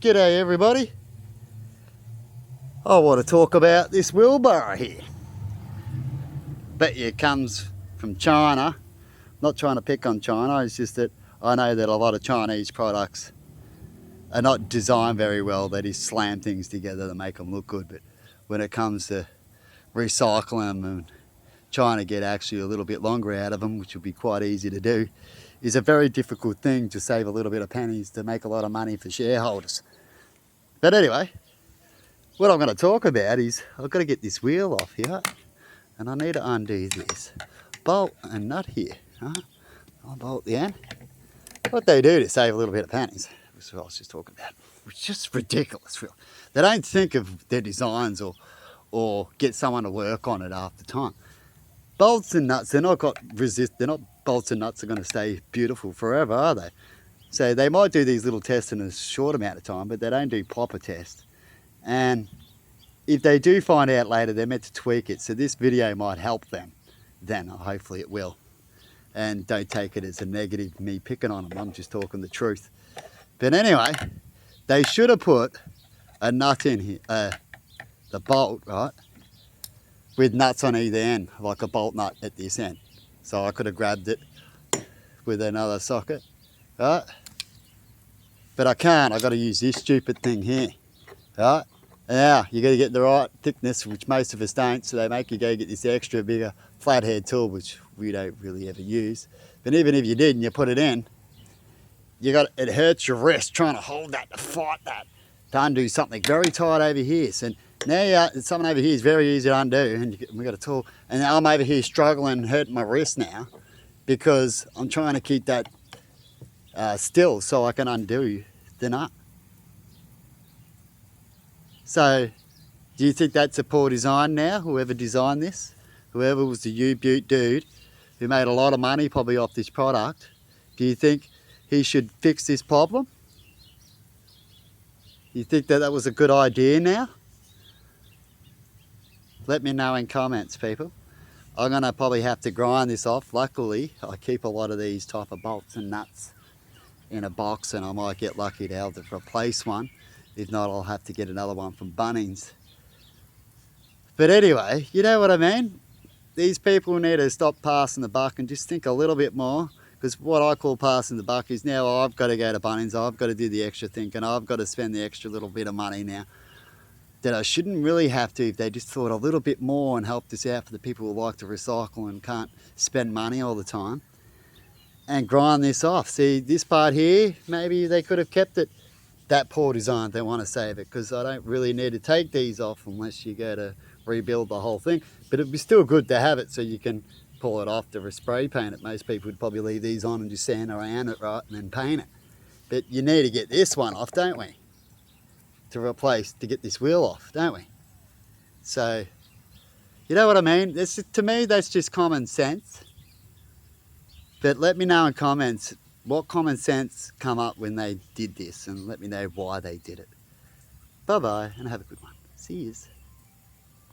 G'day everybody. I want to talk about this wheelbarrow here. Bet you it comes from China. Not trying to pick on China, it's just that I know that a lot of Chinese products are not designed very well. They just slam things together to make them look good, but when it comes to recycling them and trying to get actually a little bit longer out of them, which would be quite easy to do, is a very difficult thing to save a little bit of pennies to make a lot of money for shareholders. But anyway, what I'm going to talk about is I've got to get this wheel off here, and I need to undo this bolt and nut here. I'll bolt the end. What they do to save a little bit of pennies, which is what I was just talking about, which is just ridiculous. They don't think of their designs or get someone to work on it after time. Bolts and nuts, they're not bolts and nuts are going to stay beautiful forever, are they? So they might do these little tests in a short amount of time, but they don't do proper tests. And if they do find out later, they're meant to tweak it. So this video might help them. Then hopefully it will. And don't take it as a negative, me picking on them. I'm just talking the truth. But anyway, they should have put a nut in here, the bolt, right? With nuts on either end, like a bolt nut at this end. So I could have grabbed it with another socket, right? But I can't, I've got to use this stupid thing here, right? Now, you got to get the right thickness, which most of us don't, so they make you go get this extra bigger flathead tool, which we don't really ever use. But even if you did and you put it in, it hurts your wrist trying to hold that, to fight that, to undo something very tight over here. So now something over here is very easy to undo, and we got a tool. And now I'm over here struggling, hurting my wrist now, because I'm trying to keep that still so I can undo the nut. So, do you think that's a poor design now, whoever designed this? Whoever was the U-Butte dude who made a lot of money probably off this product, do you think he should fix this problem? You think that was a good idea now? Let me know in comments, people. I'm going to probably have to grind this off. Luckily, I keep a lot of these type of bolts and nuts in a box, and I might get lucky to be able to replace one. If not, I'll have to get another one from Bunnings. But anyway, you know what I mean? These people need to stop passing the buck and just think a little bit more. Because what I call passing the buck is now I've got to go to Bunnings, I've got to do the extra thinking, I've got to spend the extra little bit of money now that I shouldn't really have to if they just thought a little bit more and helped us out for the people who like to recycle and can't spend money all the time. And grind this off. See, this part here, maybe they could have kept it that poor design. They want to save it, because I don't really need to take these off unless you go to rebuild the whole thing. But it'd be still good to have it so you can pull it off to spray paint it. Most people would probably leave these on and just sand around it, right, and then paint it. But you need to get this one off, don't we? To get this wheel off, don't we? So, you know what I mean? To me, that's just common sense. But let me know in comments what common sense come up when they did this, and let me know why they did it. Bye bye, and have a good one. See yous.